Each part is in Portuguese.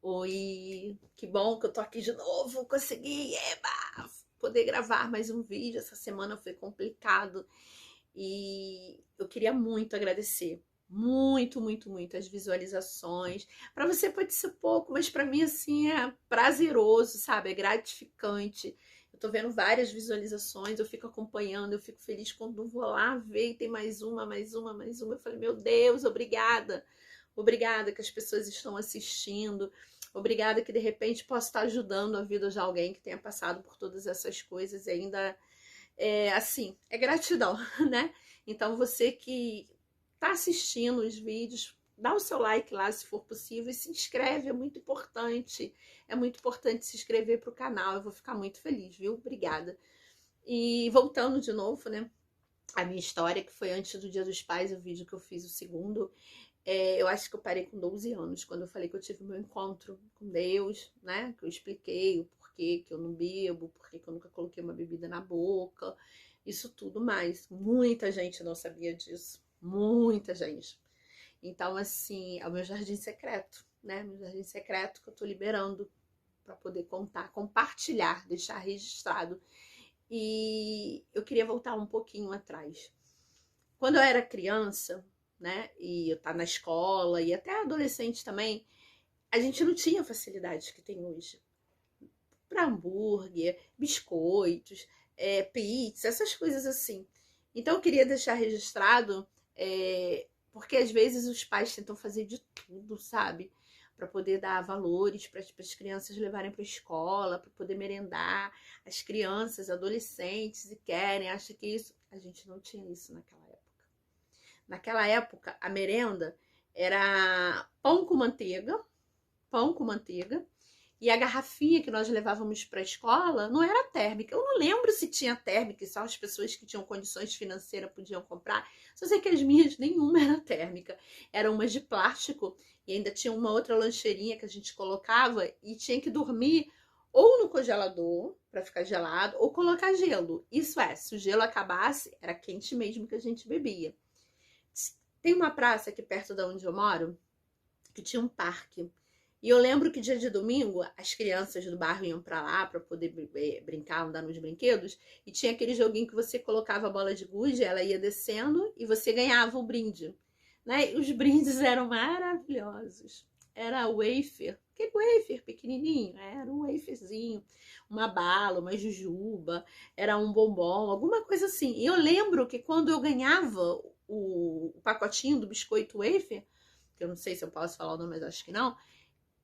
Oi, que bom que eu tô aqui de novo, consegui, eba, poder gravar mais um vídeo. Essa semana foi complicado e eu queria muito agradecer, muito as visualizações. Para você pode ser pouco, mas para mim assim é prazeroso, sabe? É gratificante. Eu tô vendo várias visualizações, eu fico acompanhando, eu fico feliz quando eu vou lá ver e tem mais uma. Eu falei, meu Deus, obrigada. Obrigada que as pessoas estão assistindo. Obrigada que de repente posso estar ajudando a vida de alguém que tenha passado por todas essas coisas e ainda assim, é gratidão, né? Então você que está assistindo os vídeos, dá o seu like lá se for possível e se inscreve, é muito importante. É muito importante se inscrever para o canal, eu vou ficar muito feliz, viu? Obrigada. E voltando de novo, né? A minha história, que foi antes do Dia dos Pais, o vídeo que eu fiz o segundo. Eu acho que eu parei com 12 anos, quando eu falei que eu tive meu encontro com Deus, né? Que eu expliquei o porquê que eu não bebo, porquê que eu nunca coloquei uma bebida na boca, isso tudo mais. Muita gente não sabia disso, muita gente. Então, assim, é o meu jardim secreto, né? Meu jardim secreto que eu tô liberando para poder contar, compartilhar, deixar registrado. E eu queria voltar um pouquinho atrás. Quando eu era criança, né, e eu tava na escola e até adolescente também, a gente não tinha facilidades que tem hoje para hambúrguer, biscoitos, pizza, essas coisas assim. Então eu queria deixar registrado, porque às vezes os pais tentam fazer de tudo, sabe? Para poder dar valores para as crianças levarem para a escola, para poder merendar. As crianças, adolescentes, e querem, acham que isso. A gente não tinha isso naquela época. Naquela época, a merenda era pão com manteiga, e a garrafinha que nós levávamos para a escola não era térmica. Eu não lembro se tinha térmica, e só as pessoas que tinham condições financeiras podiam comprar. Só sei que as minhas, nenhuma era térmica. Eram umas de plástico, e ainda tinha uma outra lancheirinha que a gente colocava, e tinha que dormir ou no congelador, para ficar gelado, ou colocar gelo. Isso é, se o gelo acabasse, era quente mesmo que a gente bebia. Tem uma praça aqui perto de onde eu moro que tinha um parque. E eu lembro que dia de domingo as crianças do bairro iam para lá para poder brincar, andar nos brinquedos. E tinha aquele joguinho que você colocava a bola de gude, ela ia descendo e você ganhava o brinde. Né? E os brindes eram maravilhosos. Era wafer, que wafer pequenininho, era um waferzinho, uma bala, uma jujuba, era um bombom, alguma coisa assim. E eu lembro que quando eu ganhava o pacotinho do biscoito wafer, que eu não sei se eu posso falar o nome, mas acho que não,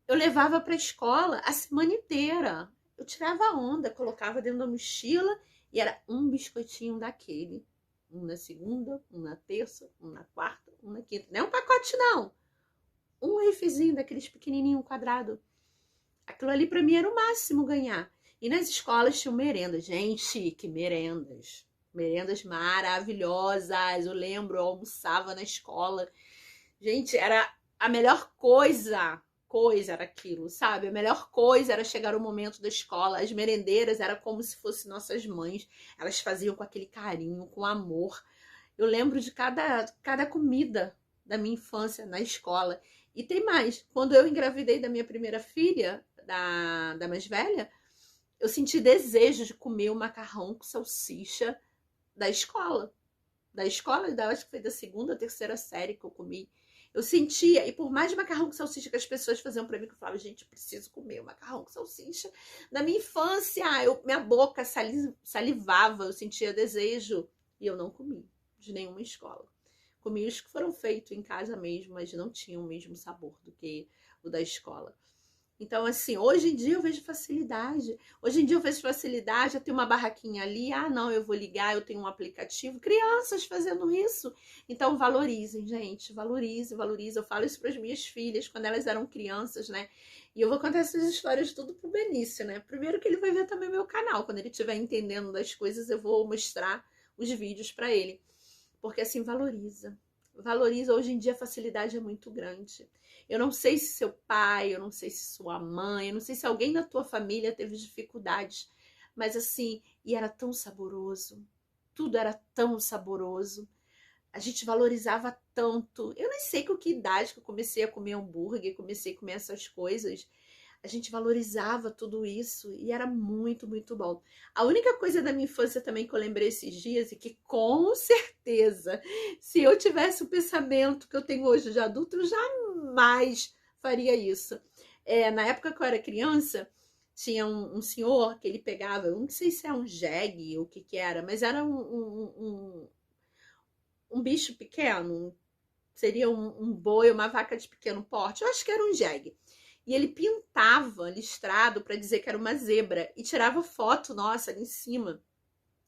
eu levava para a escola a semana inteira. Eu tirava a onda, colocava dentro da mochila e era um biscoitinho daquele. Um na segunda, um na terça, um na quarta, um na quinta. Não é um pacote, não. Um refezinho daqueles pequenininho quadrado. Aquilo ali para mim era o máximo ganhar. E nas escolas tinham merendas. Gente, que merendas. Merendas maravilhosas. Eu lembro, eu almoçava na escola. Gente, era a melhor coisa era aquilo, sabe? A melhor coisa era chegar o momento da escola. As merendeiras eram como se fossem nossas mães. Elas faziam com aquele carinho, com amor. Eu lembro de cada comida da minha infância na escola. E tem mais. Quando eu engravidei da minha primeira filha, da mais velha, eu senti desejo de comer o macarrão com salsicha da escola. Da escola, acho que foi da segunda, terceira série que eu comi. Eu sentia, e por mais macarrão com salsicha que as pessoas faziam pra mim, que eu falava, gente, eu preciso comer o macarrão com salsicha. Na minha infância, minha boca salivava, eu sentia desejo, e eu não comi de nenhuma escola. Comi os que foram feitos em casa mesmo, mas não tinham o mesmo sabor do que o da escola. Então, assim, hoje em dia eu vejo facilidade. Hoje em dia eu vejo facilidade, eu tenho uma barraquinha ali, não, eu vou ligar, eu tenho um aplicativo. Crianças fazendo isso. Então, valorizem, gente, valorizem. Eu falo isso para as minhas filhas, quando elas eram crianças, né? E eu vou contar essas histórias tudo pro Benício, né? Primeiro que ele vai ver também meu canal. Quando ele estiver entendendo das coisas, eu vou mostrar os vídeos para ele. Porque, assim, valoriza. Valoriza. Hoje em dia a facilidade é muito grande. Eu não sei se seu pai, eu não sei se sua mãe, eu não sei se alguém da tua família teve dificuldades, mas assim, e era tão saboroso. Tudo era tão saboroso. A gente valorizava tanto. Eu nem sei com que idade que eu comecei a comer hambúrguer, comecei a comer essas coisas. A gente valorizava tudo isso e era muito, muito bom. A única coisa da minha infância também que eu lembrei esses dias e que com certeza, se eu tivesse o pensamento que eu tenho hoje de adulto, eu jamais faria isso. Na época que eu era criança, tinha um senhor que ele pegava, eu não sei se é um jegue ou o que era, mas era um bicho pequeno, seria um boi, uma vaca de pequeno porte, eu acho que era um jegue. E ele pintava listrado para dizer que era uma zebra e tirava foto nossa ali em cima.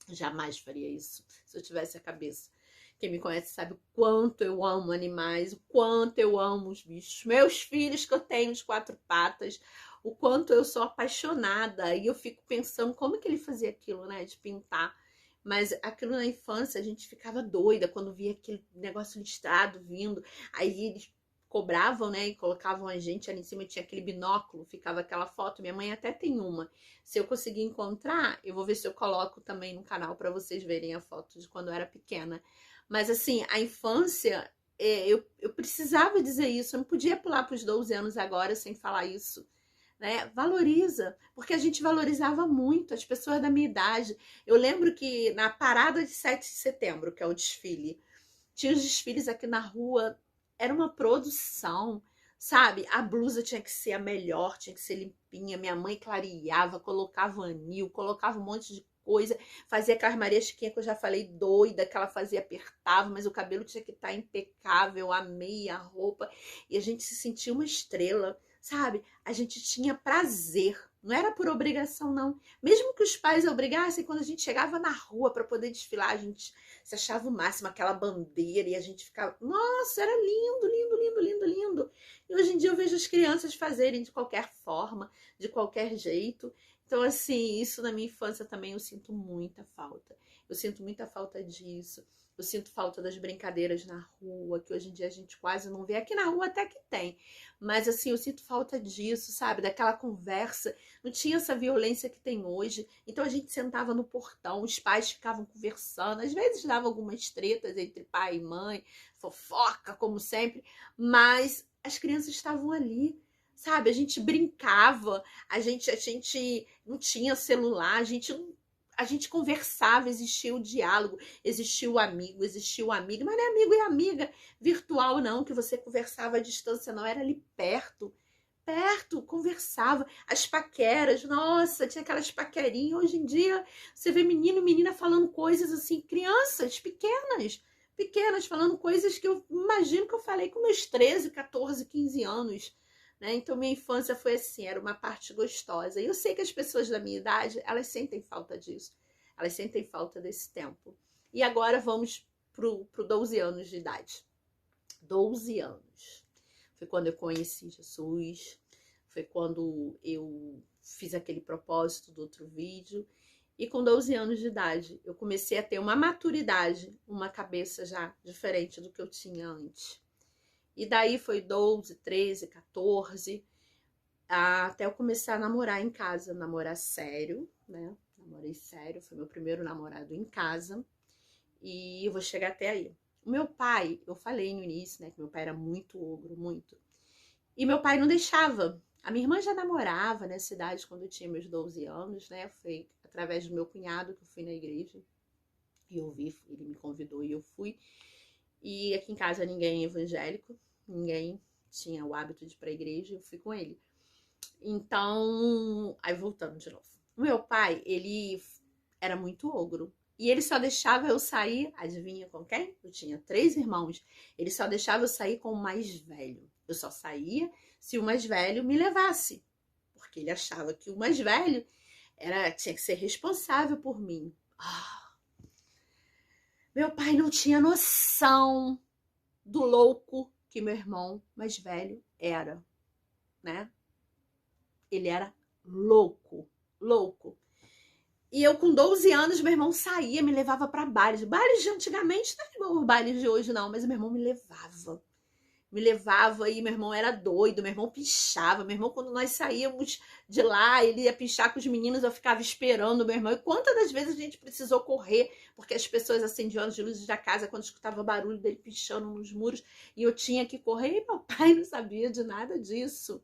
Jamais faria isso se eu tivesse a cabeça. Quem me conhece sabe o quanto eu amo animais, o quanto eu amo os bichos. Meus filhos que eu tenho de 4 patas, o quanto eu sou apaixonada. E eu fico pensando como que ele fazia aquilo, né, de pintar. Mas aquilo na infância a gente ficava doida quando via aquele negócio listrado vindo. Aí eles cobravam, né, e colocavam a gente ali em cima, tinha aquele binóculo, ficava aquela foto. Minha mãe até tem uma. Se eu conseguir encontrar, eu vou ver se eu coloco também no canal para vocês verem a foto de quando eu era pequena. Mas assim, a infância, eu precisava dizer isso, eu não podia pular para os 12 anos agora sem falar isso. Né? Valoriza, porque a gente valorizava muito as pessoas da minha idade. Eu lembro que na parada de 7 de setembro, que é o desfile, tinha os desfiles aqui na rua, era uma produção, sabe? A blusa tinha que ser a melhor, tinha que ser limpinha. Minha mãe clareava, colocava anil, colocava um monte de coisa, fazia aquelas Maria Chiquinha que eu já falei, doida, que ela fazia, apertava, mas o cabelo tinha que estar impecável, a meia, a roupa, e a gente se sentia uma estrela, sabe? A gente tinha prazer. Não era por obrigação, não. Mesmo que os pais obrigassem, quando a gente chegava na rua para poder desfilar, a gente se achava o máximo, aquela bandeira, e a gente ficava, nossa, era lindo, lindo, lindo, lindo, lindo. E hoje em dia eu vejo as crianças fazerem de qualquer forma, de qualquer jeito. Então, assim, isso na minha infância também eu sinto muita falta. Eu sinto muita falta disso. Eu sinto falta das brincadeiras na rua, que hoje em dia a gente quase não vê. Aqui na rua até que tem. Mas, assim, eu sinto falta disso, sabe? Daquela conversa. Não tinha essa violência que tem hoje. Então, a gente sentava no portão, os pais ficavam conversando. Às vezes dava algumas tretas entre pai e mãe, fofoca, como sempre. Mas as crianças estavam ali, sabe? A gente brincava, a gente não tinha celular, a gente conversava, existia o diálogo, existia o amigo, existia o amigo, mas não é amigo e amiga virtual, não, que você conversava à distância, não, era ali perto, conversava. As paqueras, nossa, tinha aquelas paquerinhas. Hoje em dia, você vê menino e menina falando coisas assim, crianças pequenas, falando coisas que eu imagino que eu falei com meus 13, 14, 15 anos. Né? Então, minha infância foi assim, era uma parte gostosa. E eu sei que as pessoas da minha idade, elas sentem falta disso. Elas sentem falta desse tempo. E agora vamos pro 12 anos de idade. 12 anos. Foi quando eu conheci Jesus. Foi quando eu fiz aquele propósito do outro vídeo. E com 12 anos de idade, eu comecei a ter uma maturidade, uma cabeça já diferente do que eu tinha antes. E daí foi 12, 13, 14, até eu começar a namorar em casa, namorar sério, né? Namorei sério, foi meu primeiro namorado em casa. E eu vou chegar até aí. O meu pai, eu falei no início, né, que meu pai era muito ogro, muito. E meu pai não deixava. A minha irmã já namorava nessa idade quando eu tinha meus 12 anos, né? Foi através do meu cunhado que eu fui na igreja. E eu vi, ele me convidou e eu fui. E aqui em casa ninguém é evangélico, ninguém tinha o hábito de ir pra igreja, eu fui com ele. Então, aí voltando de novo. O meu pai, ele era muito ogro. E ele só deixava eu sair, adivinha com quem? Eu tinha 3 irmãos. Ele só deixava eu sair com o mais velho. Eu só saía se o mais velho me levasse. Porque ele achava que o mais velho tinha que ser responsável por mim. Meu pai não tinha noção do louco que meu irmão mais velho era, né? Ele era louco, louco. E eu com 12 anos, meu irmão saía, me levava para bailes. Bailes de antigamente não é igual os bailes de hoje, não, mas meu irmão me levava. me levava e meu irmão era doido, meu irmão pichava, meu irmão quando nós saíamos de lá, ele ia pichar com os meninos, eu ficava esperando meu irmão, e quantas das vezes a gente precisou correr, porque as pessoas acendiam as luzes da casa quando escutava o barulho dele pichando nos muros, e eu tinha que correr, e meu pai não sabia de nada disso.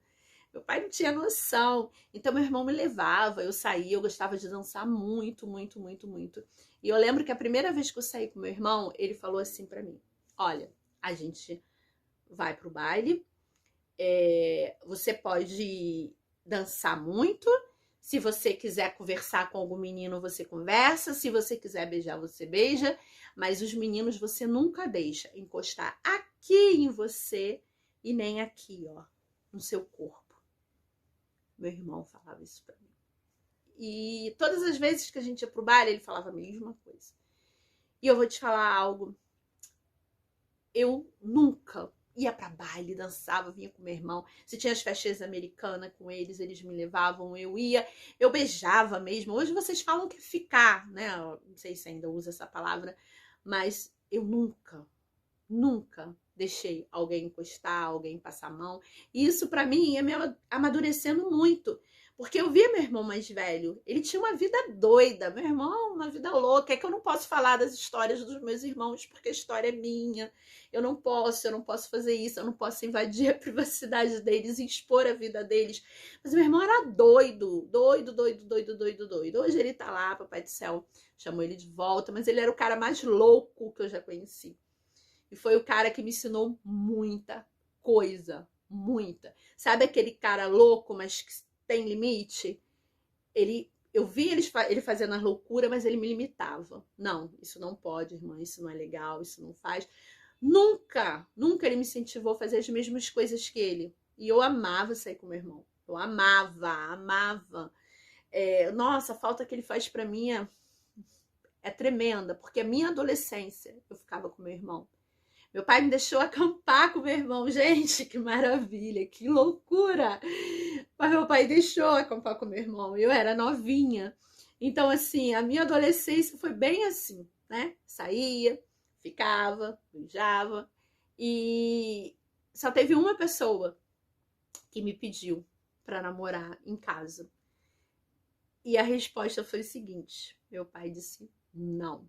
Meu pai não tinha noção. Então, meu irmão me levava, eu saía, eu gostava de dançar muito, muito, muito, muito. E eu lembro que a primeira vez que eu saí com meu irmão, ele falou assim pra mim: olha, a gente vai pro baile, você pode dançar muito. Se você quiser conversar com algum menino, você conversa. Se você quiser beijar, você beija. Mas os meninos você nunca deixa encostar aqui em você e nem aqui, ó, no seu corpo. Meu irmão falava isso pra mim. E todas as vezes que a gente ia pro baile, ele falava a mesma coisa. E eu vou te falar algo. Eu nunca ia pra baile, dançava, vinha com meu irmão. Se tinha as festas americanas com eles, eles me levavam, eu ia. Eu beijava mesmo. Hoje vocês falam que é ficar, né? Eu não sei se ainda usa essa palavra. Mas eu nunca deixei alguém encostar, alguém passar a mão. E isso pra mim ia me amadurecendo muito. Porque eu via meu irmão mais velho. Ele tinha uma vida doida. Meu irmão, uma vida louca. É que eu não posso falar das histórias dos meus irmãos, porque a história é minha. Eu não posso fazer isso. Eu não posso invadir a privacidade deles e expor a vida deles. Mas meu irmão era doido. Doido, doido, doido, doido, doido. Hoje ele tá lá, papai do céu chamou ele de volta. Mas ele era o cara mais louco que eu já conheci. E foi o cara que me ensinou muita coisa, muita. Sabe aquele cara louco, mas que tem limite? Eu vi ele fazendo as loucuras, mas ele me limitava. Não, isso não pode, irmã, isso não é legal, isso não faz. Nunca ele me incentivou a fazer as mesmas coisas que ele. E eu amava sair com meu irmão. Eu amava. Nossa, a falta que ele faz pra mim é tremenda, porque a minha adolescência eu ficava com meu irmão. Meu pai me deixou acampar com meu irmão. Gente, que maravilha, que loucura! Mas meu pai deixou acampar com meu irmão. Eu era novinha. Então, assim, a minha adolescência foi bem assim, né? Saía, ficava, beijava. E só teve uma pessoa que me pediu para namorar em casa. E a resposta foi o seguinte: meu pai disse não.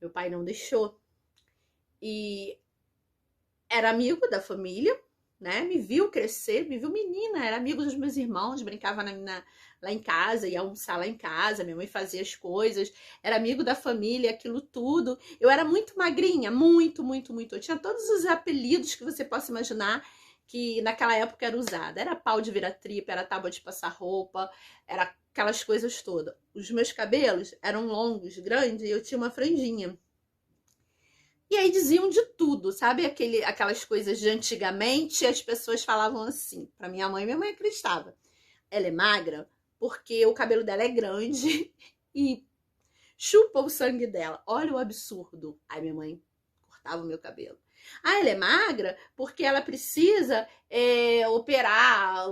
Meu pai não deixou. E era amigo da família, né? Me viu crescer, me viu menina, era amigo dos meus irmãos, brincava lá em casa, ia almoçar lá em casa, minha mãe fazia as coisas, era amigo da família, aquilo tudo. Eu era muito magrinha, muito. Eu tinha todos os apelidos que você possa imaginar que naquela época era usada. Era pau de vira-tripa, era tábua de passar roupa, era aquelas coisas todas. Os meus cabelos eram longos, grandes, e eu tinha uma franjinha. E aí diziam de tudo, sabe? Aquelas coisas de antigamente, as pessoas falavam assim. Pra minha mãe acreditava. Ela é magra porque o cabelo dela é grande e chupa o sangue dela. Olha o absurdo. Aí minha mãe cortava o meu cabelo. Ah, ela é magra porque ela precisa operar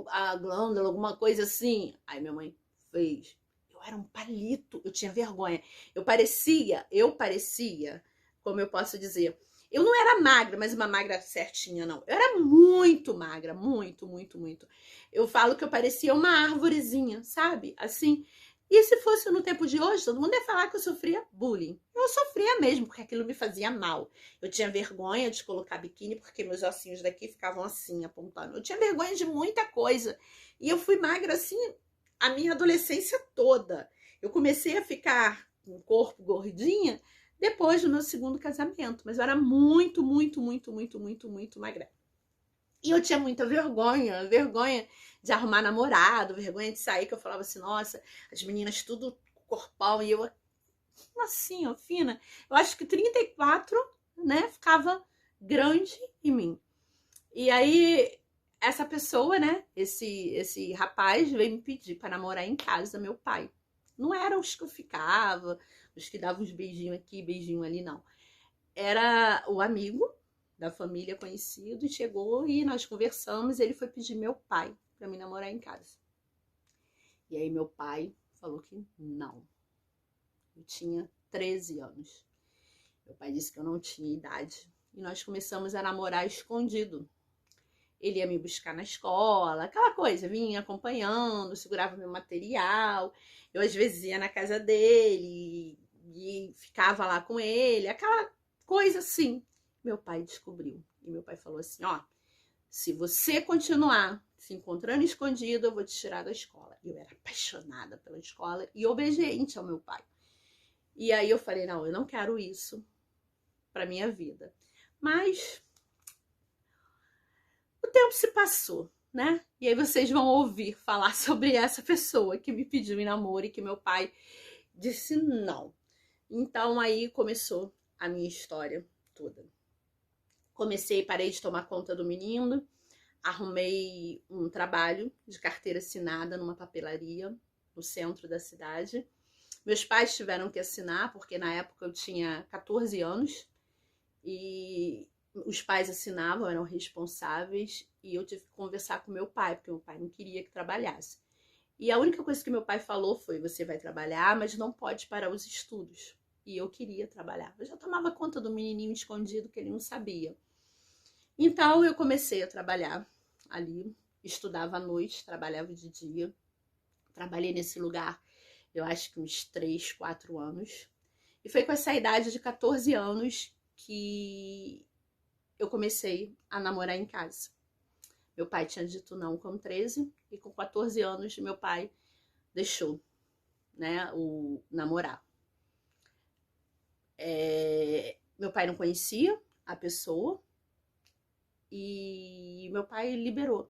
a glândula, alguma coisa assim. Aí minha mãe fez. Eu era um palito, eu tinha vergonha. Eu parecia, como eu posso dizer, eu não era magra, mas uma magra certinha, não. Eu era muito magra, muito. Eu falo que eu parecia uma árvorezinha, sabe? Assim. E se fosse no tempo de hoje, todo mundo ia falar que eu sofria bullying. Eu sofria mesmo, porque aquilo me fazia mal. Eu tinha vergonha de colocar biquíni, porque meus ossinhos daqui ficavam assim, apontando. Eu tinha vergonha de muita coisa. E eu fui magra, assim, a minha adolescência toda. Eu comecei a ficar com o corpo gordinha depois do meu segundo casamento. Mas eu era muito magra. E eu tinha muita vergonha de arrumar namorado, vergonha de sair, que eu falava assim, nossa, as meninas tudo corpão, e eu assim, ó, fina. Eu acho que 34, né, ficava grande em mim. E aí, essa pessoa, né, esse rapaz veio me pedir para namorar em casa, meu pai. Não eram os que eu ficava, os que davam uns beijinhos aqui, beijinho ali, não. Era o amigo da família conhecido, e chegou e nós conversamos, e ele foi pedir meu pai para me namorar em casa. E aí meu pai falou que não. Eu tinha 13 anos. Meu pai disse que eu não tinha idade, e nós começamos a namorar escondido. Ele ia me buscar na escola, aquela coisa, vinha acompanhando, segurava meu material. Eu às vezes ia na casa dele e ficava lá com ele, aquela coisa assim. Meu pai descobriu. E meu pai falou assim: ó, se você continuar se encontrando escondido, eu vou te tirar da escola. Eu era apaixonada pela escola e obediente ao meu pai. E aí eu falei: não, eu não quero isso para minha vida. Mas o tempo se passou, né? E aí vocês vão ouvir falar sobre essa pessoa que me pediu em namoro e que meu pai disse não. Então aí começou a minha história toda. Parei de tomar conta do menino, arrumei um trabalho de carteira assinada numa papelaria no centro da cidade. Meus pais tiveram que assinar, porque na época eu tinha 14 anos e os pais assinavam, eram responsáveis, e eu tive que conversar com meu pai, porque meu pai não queria que trabalhasse. E a única coisa que meu pai falou foi: você vai trabalhar, mas não pode parar os estudos. E eu queria trabalhar. Eu já tomava conta do menininho escondido que ele não sabia. Então eu comecei a trabalhar ali, estudava à noite, trabalhava de dia. Trabalhei nesse lugar, eu acho que uns 3, 4 anos. E foi com essa idade de 14 anos que eu comecei a namorar em casa. Meu pai tinha dito não com 13 e com 14 anos meu pai deixou, né, o namorar. Meu pai não conhecia a pessoa e meu pai liberou.